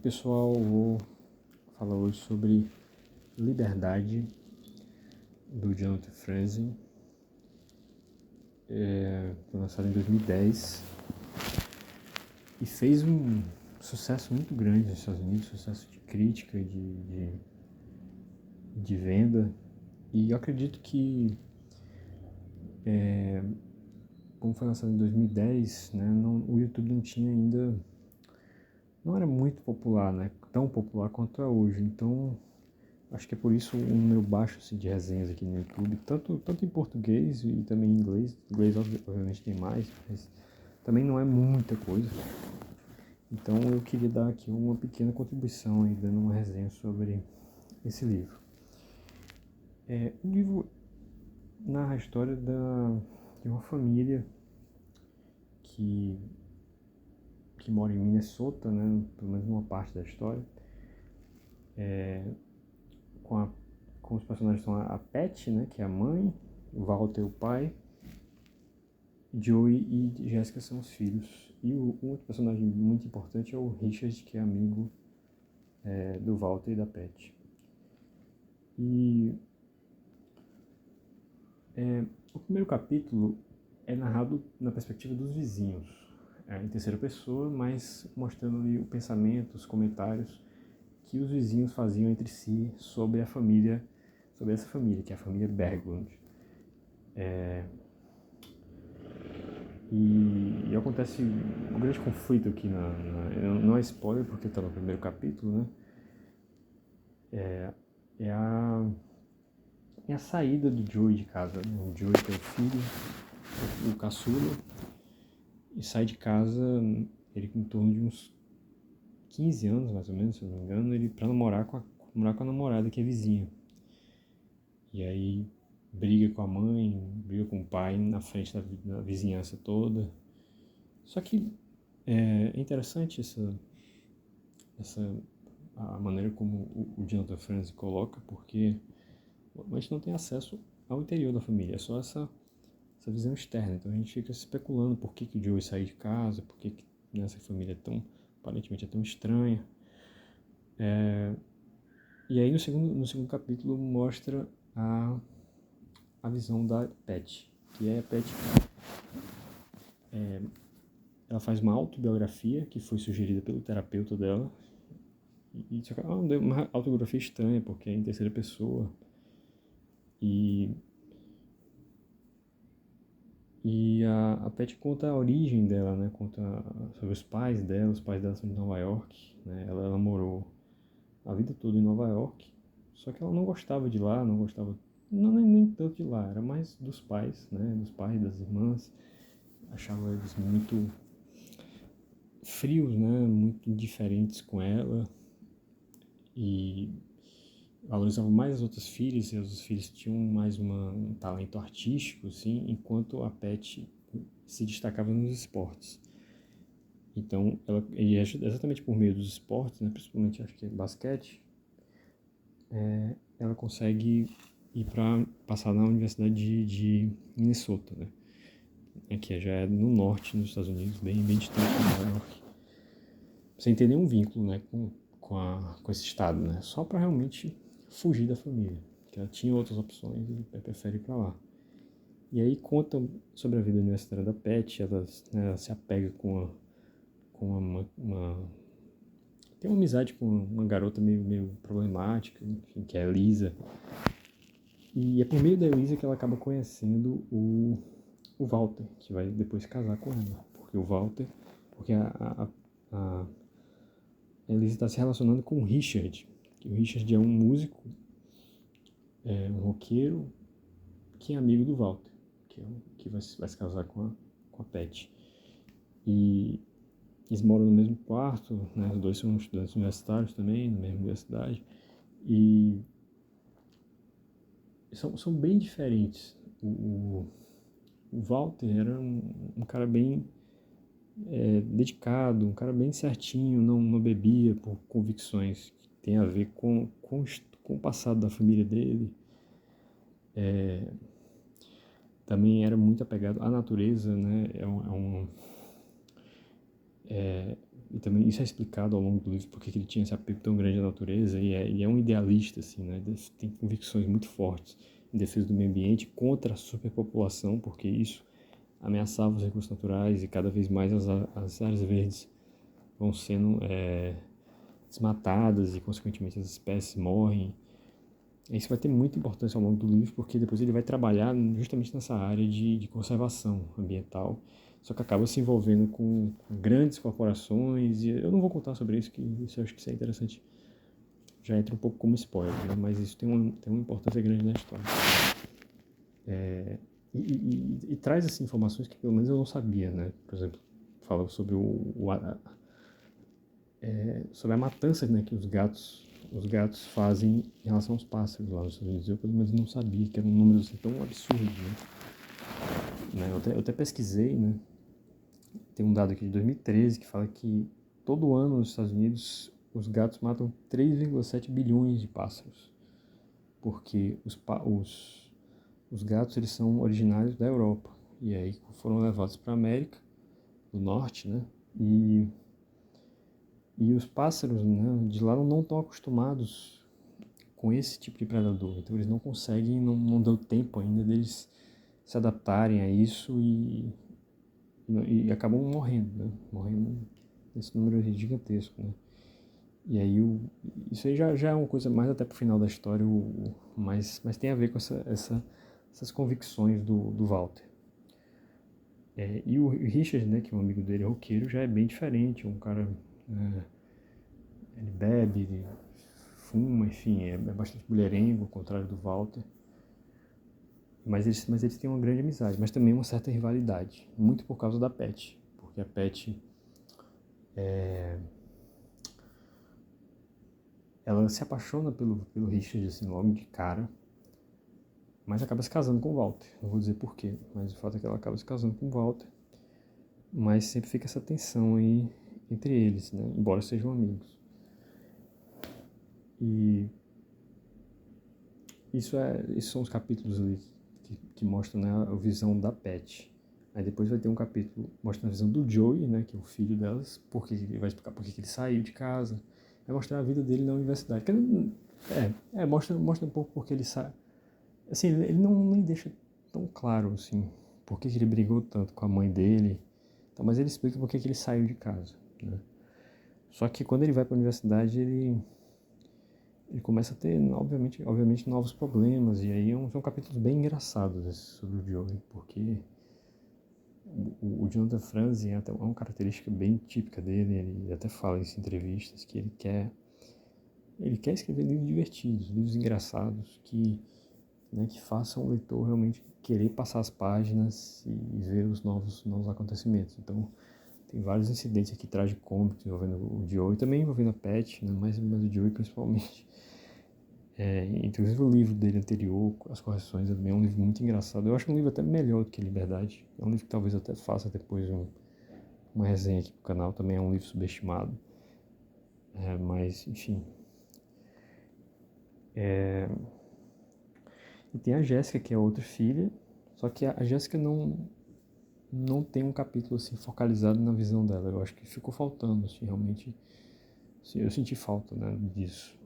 Pessoal, vou falar hoje sobre Liberdade, do Jonathan Franzen. Foi lançado em 2010 e fez um sucesso muito grande nos Estados Unidos, sucesso de crítica, de venda. E eu acredito que, como foi lançado em 2010, né, o YouTube não tinha ainda, não era muito popular, né, tão popular quanto é hoje. Então, acho que é por isso um número baixo assim, de resenhas aqui no YouTube, tanto em português e também em inglês. Em inglês, obviamente, tem mais, mas também não é muita coisa. Então, eu queria dar aqui uma pequena contribuição, aí, dando uma resenha sobre esse livro. O livro narra a história de uma família que mora em Minnesota, né, pelo menos uma parte da história. Com os personagens são a Pat, né, que é a mãe, o Walter, o pai, Joey e Jessica são os filhos. E um outro personagem muito importante é o Richard, que é amigo do Walter e da Pat. E o primeiro capítulo é narrado na perspectiva dos vizinhos, em terceira pessoa, mas mostrando ali o pensamento, os comentários que os vizinhos faziam entre si sobre a família, sobre essa família, que é a família Berglund. E acontece um grande conflito aqui, não é spoiler porque está no primeiro capítulo, né? É a saída do Joey de casa, né? O Joey tem o filho, o caçula, e sai de casa, ele com torno de uns 15 anos, mais ou menos, se eu não me engano, ele pra morar com a namorada que é vizinha. E aí briga com a mãe, briga com o pai na frente da vizinhança toda. Só que é interessante a maneira como o Jonathan Franzen coloca, porque a gente não tem acesso ao interior da família, é só essa visão externa. Então a gente fica especulando por que o Joey saiu de casa, por que essa família aparentemente é tão estranha. E aí no segundo capítulo mostra a visão da Pat, que é a Pat. Ela faz uma autobiografia que foi sugerida pelo terapeuta dela. E só que é uma autobiografia estranha, porque é em terceira pessoa. E a Pat conta a origem dela, né? Conta sobre os pais dela são de Nova York, né? Ela morou a vida toda em Nova York, só que ela não gostava de lá, não gostava, não nem tanto de lá, era mais dos pais, né? Dos pais, das irmãs, achava eles muito frios, né? Muito indiferentes com ela e valorizava mais as outras filhas, e os filhos tinham mais um talento artístico, assim, enquanto a Pat se destacava nos esportes. Então, e exatamente por meio dos esportes, né, principalmente acho que é basquete, ela consegue ir para passar na Universidade de Minnesota, né, que já é no norte, nos Estados Unidos, bem distante de Nova York, sem ter nenhum vínculo, né, com esse estado, né, só para realmente fugir da família, que ela tinha outras opções e prefere ir para lá. E aí conta sobre a vida universitária da Pat, ela se apega com tem uma amizade com uma garota meio problemática, enfim, que é a Lisa. E é por meio da Lisa que ela acaba conhecendo o Walter, que vai depois casar com ela. Porque a Lisa está se relacionando com o Richard, que o Richard é um músico, um roqueiro, que é amigo do Walter, que vai se casar com a Pat. E eles moram no mesmo quarto, né? Os dois são estudantes universitários também, na mesma universidade. E são bem diferentes. O Walter era um cara bem dedicado, um cara bem certinho, não bebia por convicções que tem a ver com o passado da família dele. Também era muito apegado à natureza, né? também isso é explicado ao longo do livro, porque ele tinha esse apego tão grande à natureza, e é um idealista, assim, né? Tem convicções muito fortes em defesa do meio ambiente, contra a superpopulação, porque isso ameaçava os recursos naturais, e cada vez mais as áreas verdes vão sendo desmatadas, e consequentemente as espécies morrem. Isso vai ter muita importância ao longo do livro, porque depois ele vai trabalhar justamente nessa área de conservação ambiental, só que acaba se envolvendo com grandes corporações, e eu não vou contar sobre isso, que isso eu acho que isso é interessante, já entra um pouco como spoiler, né? Mas isso tem uma importância grande na história. E traz assim, informações que pelo menos eu não sabia, né? Por exemplo, fala sobre sobre a matança, né, que os gatos fazem em relação aos pássaros lá nos Estados Unidos. Eu pelo menos não sabia que era um número assim, tão absurdo, né? Eu até pesquisei, né? Tem um dado aqui de 2013 que fala que todo ano nos Estados Unidos os gatos matam 3,7 bilhões de pássaros, porque os gatos eles são originários da Europa e aí foram levados para a América do Norte, né? E os pássaros, né, de lá não estão acostumados com esse tipo de predador, então eles não conseguem, não deu tempo ainda deles se adaptarem a isso e acabam morrendo, né? Morrendo nesse número gigantesco, né? E aí isso aí já é uma coisa mais até pro final da história, mas tem a ver com essas convicções do Walter. E o Richard, né, que é um amigo dele, roqueiro, já é bem diferente, um cara, ele bebe, ele fuma, enfim, é bastante mulherengo, ao contrário do Walter. Mas eles têm uma grande amizade, mas também uma certa rivalidade, muito por causa da Pet, porque a Pet ela se apaixona pelo Richard, assim, logo de cara, mas acaba se casando com o Walter. Não vou dizer porquê, mas o fato é que ela acaba se casando com o Walter, mas sempre fica essa tensão aí entre eles, né, embora sejam amigos. E esses são os capítulos ali que mostram, né, a visão da Pet. Aí depois vai ter um capítulo mostrando a visão do Joey, né, que é o filho delas, porque ele vai explicar por que ele saiu de casa, vai mostrar a vida dele na universidade. Mostra um pouco porque ele sai. Assim, ele não nem deixa tão claro, assim, por que ele brigou tanto com a mãe dele, então, mas ele explica por que ele saiu de casa, né. Só que quando ele vai para a universidade, ele começa a ter, obviamente, novos problemas, e aí são capítulos bem engraçados esses sobre o Joey, porque o Jonathan Franzen é uma característica bem típica dele, ele até fala em entrevistas que ele quer escrever livros divertidos, livros engraçados, que façam o leitor realmente querer passar as páginas e ver os novos acontecimentos. Então, tem vários incidentes aqui tragicômicos envolvendo o Joey, também envolvendo a Pet, né, mas o Joey principalmente. Inclusive o livro dele anterior, As Correções, também é um livro muito engraçado. Eu acho um livro até melhor do que Liberdade. É um livro que talvez eu até faça depois uma resenha aqui pro canal. Também é um livro subestimado. Mas, enfim. E tem a Jéssica, que é outra filha. Só que a Jéssica não tem um capítulo assim focalizado na visão dela. Eu acho que ficou faltando, assim, realmente. Assim, eu senti falta, né, disso.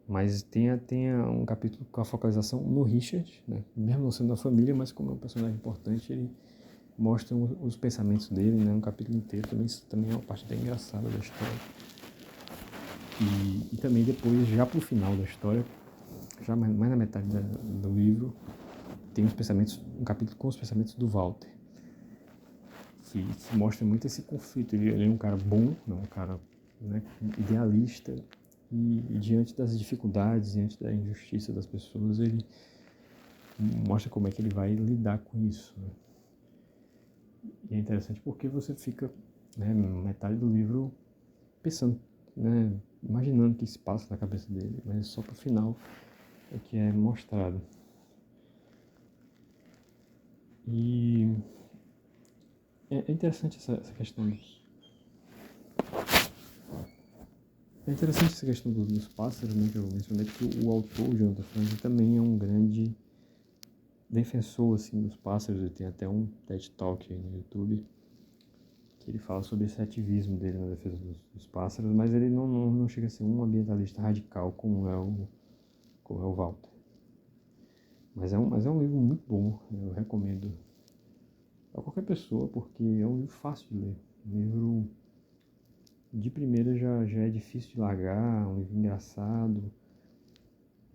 Mas tem um capítulo com a focalização no Richard, né? Mesmo não sendo da família, mas como é um personagem importante, ele mostra os pensamentos dele, né? Um capítulo inteiro, também é uma parte bem engraçada da história. E também depois, já pro final da história, já mais na metade do livro, tem um capítulo com os pensamentos do Walter, que mostra muito esse conflito. Ele é um cara bom, não um cara, né, idealista, e diante das dificuldades, diante da injustiça das pessoas, ele mostra como é que ele vai lidar com isso, né? E é interessante porque você fica, né, metade do livro pensando, né, imaginando o que se passa na cabeça dele, mas só pro final é que é mostrado. E é interessante essa questão. É interessante essa questão dos pássaros, né, que eu mencionei, porque o autor, o Jonathan Franzen, também é um grande defensor, assim, dos pássaros. Ele tem até um TED Talk aí no YouTube, que ele fala sobre esse ativismo dele na defesa dos pássaros, mas ele não chega a ser um ambientalista radical como é o Walter. Mas é um livro muito bom, eu recomendo a qualquer pessoa, porque é um livro fácil de ler. Um livro de primeira já é difícil de largar, um livro engraçado.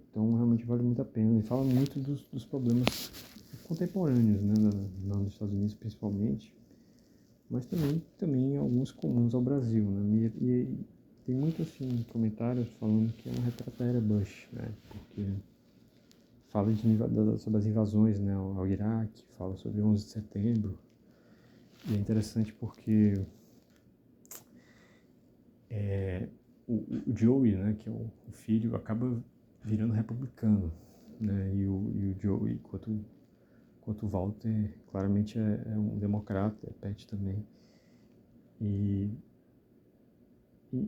Então realmente vale muito a pena. Ele fala muito dos problemas contemporâneos, né, nos Estados Unidos principalmente, mas também alguns comuns ao Brasil, né? E tem muitos assim, comentários falando que é um retrato da era Bush, né? Porque fala sobre as invasões, né, ao Iraque, fala sobre 11 de setembro. E é interessante porque o Joey, né, que é o filho, acaba virando republicano, né? E o Joey, enquanto o Walter claramente é um democrata, é pet também. E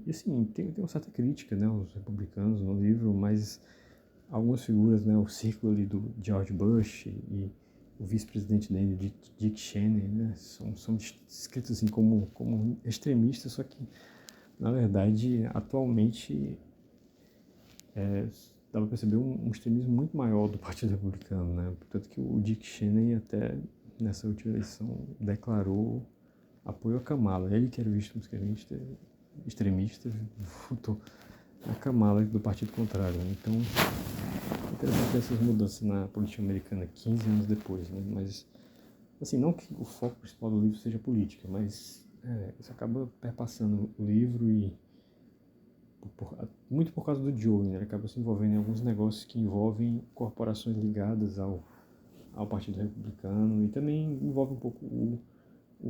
assim, tem uma certa crítica, né, aos republicanos no livro, mas algumas figuras, né, o círculo ali do George Bush e o vice-presidente dele, Dick Cheney, né, são descritos assim como extremistas, só que, na verdade, atualmente, dá para perceber um extremismo muito maior do Partido Republicano, né, portanto que o Dick Cheney até nessa última eleição declarou apoio a Kamala, ele que era visto como extremista, votou a Kamala do partido contrário, né? Então, é interessante essas mudanças na política americana 15 anos depois, né? Mas, assim, não que o foco principal do livro seja política, mas isso acaba perpassando o livro e muito por causa do Joe, né? Ele acaba se envolvendo em alguns negócios que envolvem corporações ligadas ao Partido Republicano e também envolve um pouco o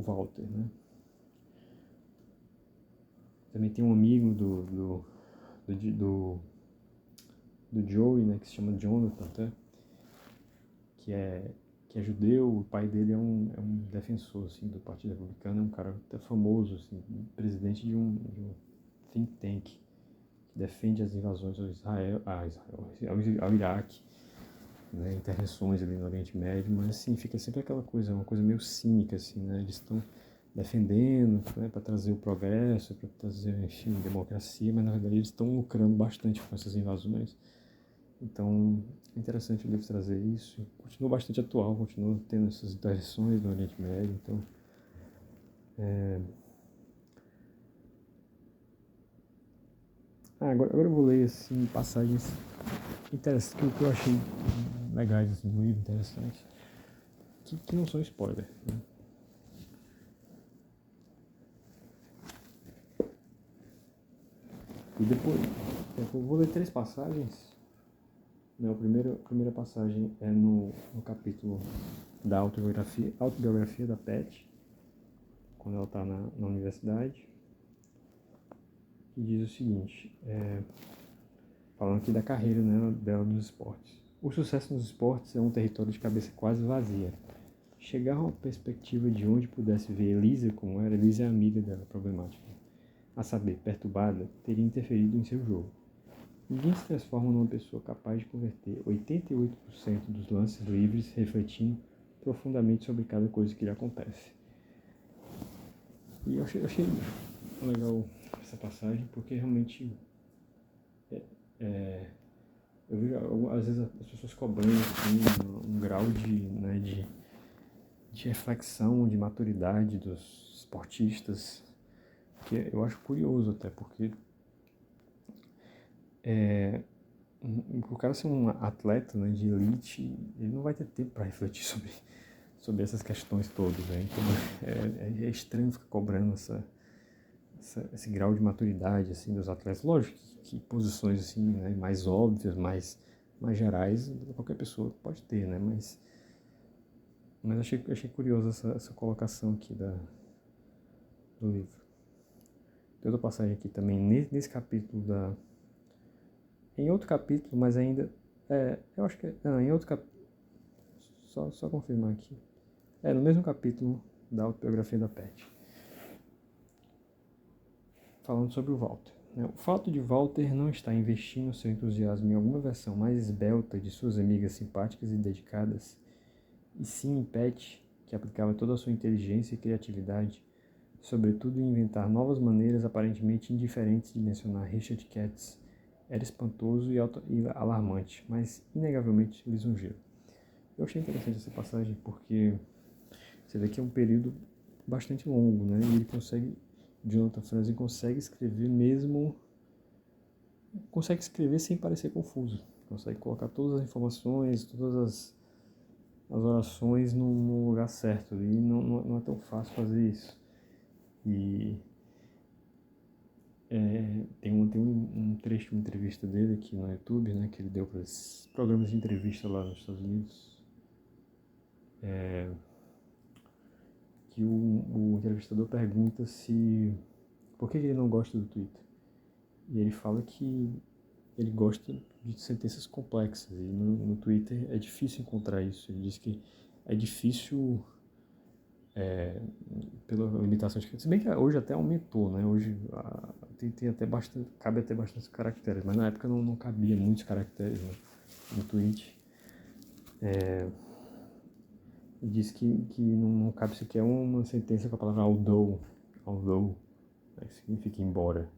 Walter, né? Também tem um amigo do Joey, né, que se chama Jonathan, até, que é judeu. O pai dele é um defensor assim, do Partido Republicano, é um cara até famoso, assim, presidente de um think tank que defende as invasões ao Iraque, né, intervenções ali no Oriente Médio, mas assim, fica sempre aquela coisa, uma coisa meio cínica, assim, né, eles estão defendendo, né, para trazer o progresso, para trazer, enfim, democracia, mas na verdade eles estão lucrando bastante com essas invasões. Então, é interessante o livro trazer isso. Continua bastante atual, continua tendo essas intervenções no Oriente Médio. Então, agora eu vou ler assim, passagens interessantes, que eu achei legais assim, no livro, interessantes, que não são spoiler, né? E depois, eu vou ler 3 passagens. Né, a primeira passagem é no capítulo da autobiografia da Pat, quando ela está na universidade, que diz o seguinte, falando aqui da carreira, né, dela nos esportes. O sucesso nos esportes é um território de cabeça quase vazia. Chegar a uma perspectiva de onde pudesse ver Elisa como era, Elisa é a amiga dela, problemática, a saber, perturbada, teria interferido em seu jogo. Ninguém se transforma numa pessoa capaz de converter 88% dos lances livres refletindo profundamente sobre cada coisa que lhe acontece. E eu achei legal essa passagem, porque realmente eu vejo às vezes as pessoas cobrando assim, um grau de reflexão, de maturidade dos esportistas, que eu acho curioso até, porque o cara ser um atleta, né, de elite, ele não vai ter tempo para refletir sobre essas questões todas, né? Então é estranho ficar cobrando esse grau de maturidade assim dos atletas. Lógico que posições assim, né, mais óbvias, mais gerais, qualquer pessoa pode ter, né? Mas achei curioso essa colocação aqui do livro. Tem outra passagem aqui também nesse capítulo em outro capítulo, mas ainda eu acho que em outro capítulo, só confirmar aqui. No mesmo capítulo da autobiografia da Pat, falando sobre o Walter. O fato de Walter não estar investindo seu entusiasmo em alguma versão mais esbelta de suas amigas simpáticas e dedicadas, e sim em Pat, que aplicava toda a sua inteligência e criatividade, sobretudo em inventar novas maneiras aparentemente indiferentes de mencionar Richard Katz, era espantoso e alarmante, mas inegavelmente lisonjeiro. Eu achei interessante essa passagem porque você vê que é um período bastante longo, né? E ele consegue, Jonathan Franzen consegue escrever sem parecer confuso, consegue colocar todas as informações, todas as orações no lugar certo, e não é tão fácil fazer isso. E tem um trecho de uma entrevista dele aqui no YouTube, né, que ele deu para esses programas de entrevista lá nos Estados Unidos, que o entrevistador pergunta por que ele não gosta do Twitter. E ele fala que ele gosta de sentenças complexas, e no Twitter é difícil encontrar isso. Ele diz que é difícil pela limitação de... Se bem que hoje até aumentou, né? Hoje tem até bastante, cabe até bastantes caracteres, mas na época não cabia muitos caracteres, né, no tweet. Diz que não cabe sequer uma sentença com a palavra although, né, que significa embora,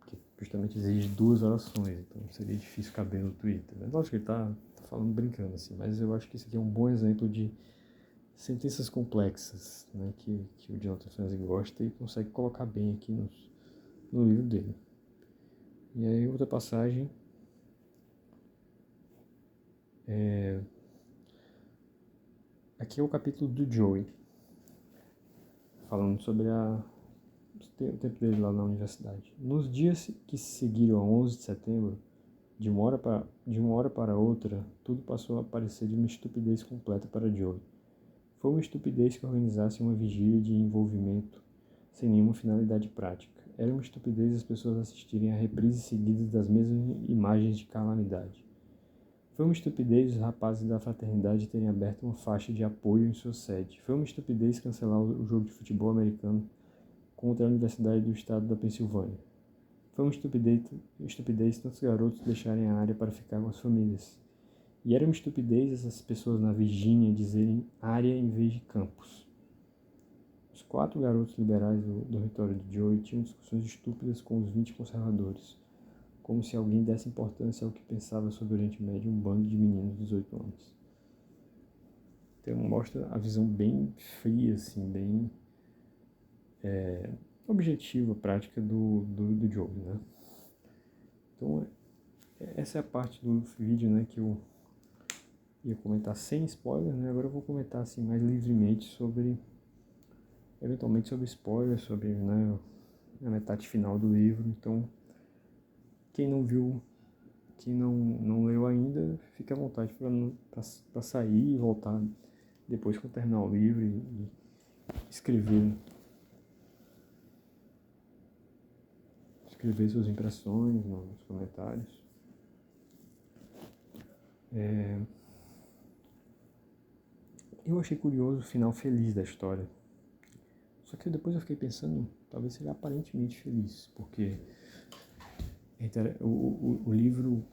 que justamente exige 2 orações, então seria difícil caber no Twitter. Né? Lógico que ele tá falando brincando assim, mas eu acho que isso aqui é um bom exemplo de sentenças complexas, né, que o Jonathan Franzen gosta e consegue colocar bem aqui no livro dele. E aí outra passagem aqui é o capítulo do Joey, falando sobre o tempo dele lá na universidade. Nos dias que seguiram a 11 de setembro, de uma hora para outra, tudo passou a parecer de uma estupidez completa para Joey. Foi uma estupidez que organizasse uma vigília de envolvimento sem nenhuma finalidade prática. Era uma estupidez as pessoas assistirem a reprises seguidas das mesmas imagens de calamidade. Foi uma estupidez os rapazes da fraternidade terem aberto uma faixa de apoio em sua sede. Foi uma estupidez cancelar o jogo de futebol americano contra a Universidade do Estado da Pensilvânia. Foi uma estupidez tantos garotos deixarem a área para ficar com as famílias. E era uma estupidez essas pessoas na Virgínia dizerem área em vez de campus. Os 4 garotos liberais do dormitório de Joey tinham discussões estúpidas com os 20 conservadores, como se alguém desse importância ao que pensava sobre o Oriente Médio um bando de meninos de 18 anos. Então mostra a visão bem fria, assim, bem objetiva, prática do Joey, né? Então essa é a parte do vídeo, né, que eu ia comentar sem spoiler, né? Agora eu vou comentar assim mais livremente eventualmente sobre spoiler, sobre, né, a metade final do livro. Então quem não viu, quem não leu ainda, fique à vontade para sair e voltar depois que eu terminar o livro e escrever suas impressões nos comentários. Eu achei curioso o final feliz da história. Só que depois eu fiquei pensando, talvez seja aparentemente feliz, porque o livro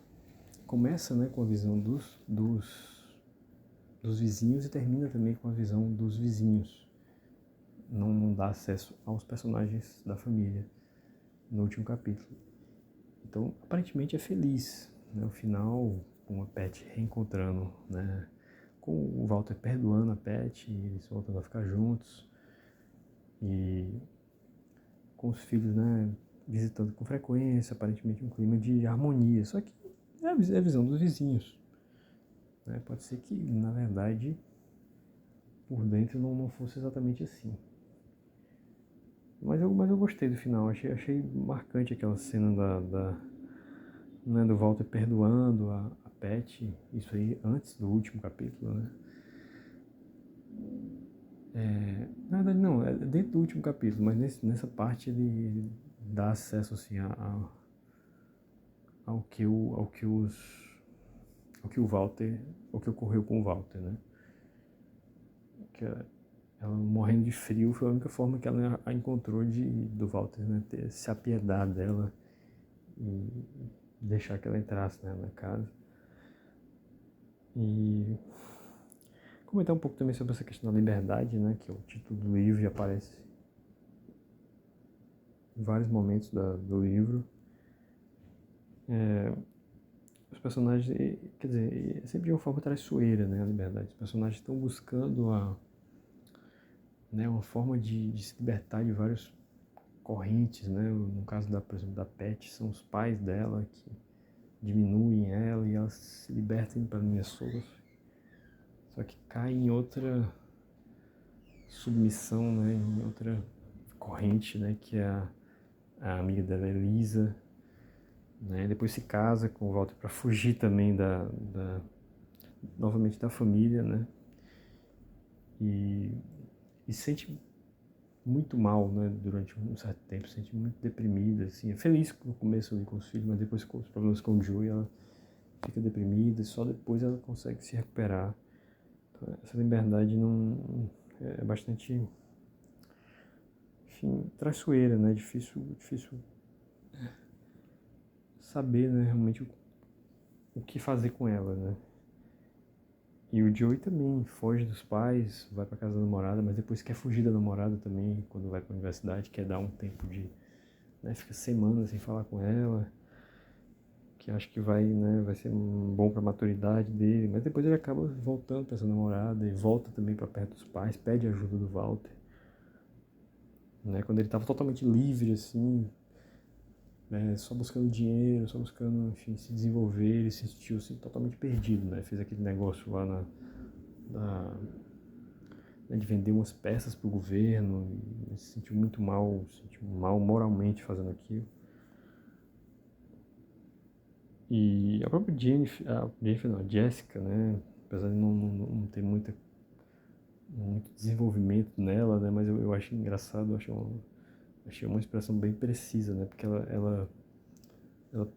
começa, né, com a visão dos vizinhos e termina também com a visão dos vizinhos. Não dá acesso aos personagens da família no último capítulo. Então, aparentemente é feliz, né? O final, com a Pat reencontrando, né, com o Walter perdoando a Pat, e eles voltando a ficar juntos, e com os filhos, né, visitando com frequência, aparentemente um clima de harmonia. Só que é a visão dos vizinhos, né? Pode ser que, na verdade, por dentro não fosse exatamente assim. Mas eu gostei do final, achei marcante aquela cena né, do Walter perdoando a Pat, isso aí antes do último capítulo, né? Na verdade não, é dentro do último capítulo, mas nessa parte ele dá acesso assim ao que ocorreu com o Walter, né? Que ela morrendo de frio foi a única forma que ela a encontrou do Walter, né, se apiedar dela e deixar que ela entrasse, né, na casa. E comentar um pouco também sobre essa questão da liberdade, né, que o título do livro já aparece em vários momentos do livro. Os personagens, quer dizer, é sempre de uma forma traiçoeira, né, a liberdade. Os personagens estão buscando uma forma de se libertar de várias correntes, né? No caso por exemplo, da Pet, são os pais dela que diminuem ela e ela se liberta indo para Minnesota. Só que cai em outra submissão, né? Em outra corrente, né? Que é a amiga dela, Elisa, né? Depois se casa com o Walter para fugir também novamente da família, né? E sente muito mal, né, durante um certo tempo, se sente muito deprimida, assim, é feliz no começo ali com os filhos, mas depois com os problemas com o Joey, ela fica deprimida e só depois ela consegue se recuperar. Então, essa liberdade não é bastante, enfim, traiçoeira, né, difícil saber, né, realmente o que fazer com ela, né. E o Joey também foge dos pais, vai pra casa da namorada, mas depois quer fugir da namorada também, quando vai pra universidade, quer dar um tempo né, fica semanas sem falar com ela, que acho que vai ser bom pra maturidade dele, mas depois ele acaba voltando pra essa namorada e volta também pra perto dos pais, pede ajuda do Walter, né, quando ele tava totalmente livre, assim, né, só buscando dinheiro, só buscando, enfim, se desenvolver, ele se sentiu, assim, totalmente perdido, né, fez aquele negócio lá né, de vender umas peças pro governo, e se sentiu mal moralmente fazendo aquilo. E a própria Jennifer não, a Jessica, né, apesar de não ter muito desenvolvimento nela, né, mas eu acho engraçado, achei uma expressão bem precisa, né, porque ela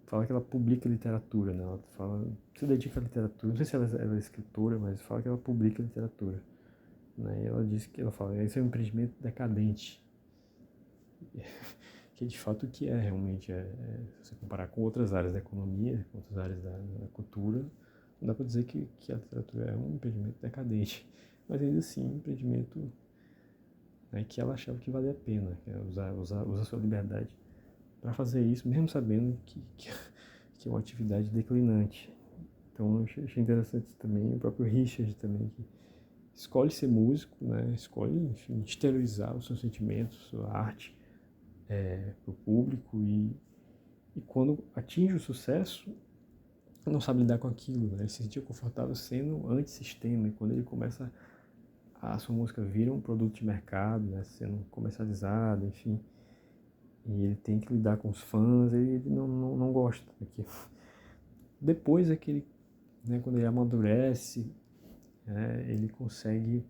fala que ela publica literatura, né, ela se dedica à literatura, não sei se ela é escritora, mas fala que ela publica literatura, né, e ela fala, esse é um empreendimento decadente, que de fato o que é realmente, se você comparar com outras áreas da economia, com outras áreas da cultura, não dá para dizer que a literatura é um empreendimento decadente, mas ainda assim um empreendimento, né, que ela achava que valia a pena, que é usar a sua liberdade para fazer isso, mesmo sabendo que é uma atividade declinante. Então eu achei interessante também o próprio Richard também, que escolhe ser músico, né, escolhe, enfim, exteriorizar os seus sentimentos, sua arte, para o público e quando atinge o sucesso não sabe lidar com aquilo, né? Ele se sentia confortável sendo antissistema e quando ele começa a sua música vira um produto de mercado, né? Sendo comercializado, enfim, e ele tem que lidar com os fãs, ele não gosta daquilo. Depois é que ele, né, quando ele amadurece, ele consegue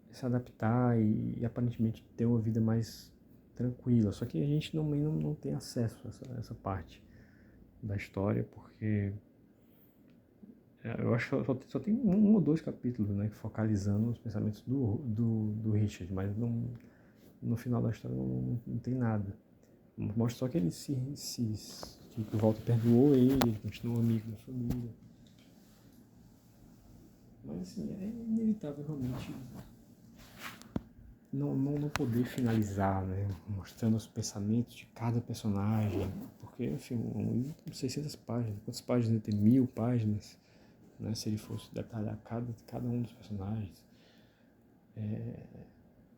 se adaptar e aparentemente ter uma vida mais tranquila. Só que a gente não tem acesso a essa parte da história, porque eu acho que só tem um ou dois capítulos, né, focalizando os pensamentos do Richard, mas no final da história não tem nada. Mostra só que ele que o Walter perdoou ele continuou amigo da família. Mas assim, é inevitável realmente não poder finalizar, né? Mostrando os pensamentos de cada personagem, porque, enfim, um livro tem 600 páginas, quantas páginas ele tem? 1000 páginas, né? Se ele fosse detalhar cada um dos personagens.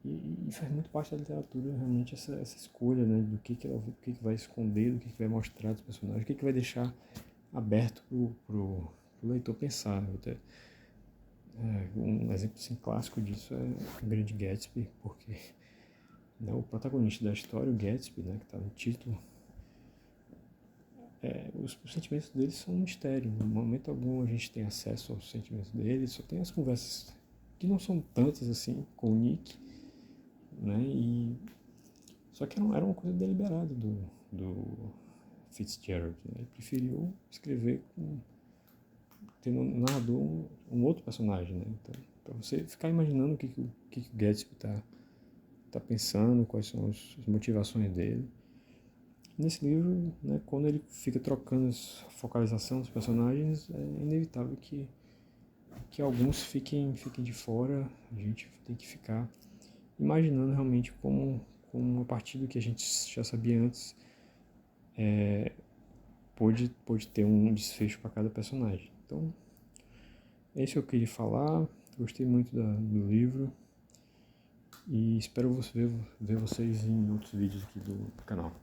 E faz muito parte da literatura, realmente, essa escolha, né? Do que vai esconder, do que vai mostrar dos personagens, o que vai deixar aberto pro leitor pensar, né? Um exemplo assim, clássico disso é o Grande Gatsby, porque, né, o protagonista da história, o Gatsby, né, que está no título, os sentimentos dele são um mistério. No momento algum a gente tem acesso aos sentimentos dele, só tem as conversas que não são tantas assim com o Nick, né, só que era uma coisa deliberada do Fitzgerald, né, ele preferiu escrever tendo um narrador, um outro personagem, né, então para você ficar imaginando o que o Gatsby tá pensando, quais são as motivações dele. Nesse livro, né, quando ele fica trocando a focalização dos personagens, é inevitável que alguns fiquem de fora, a gente tem que ficar imaginando realmente como a partir do que a gente já sabia antes, pôde ter um desfecho para cada personagem. Então, é isso que eu queria falar. Gostei muito do livro e espero ver vocês em outros vídeos aqui do canal.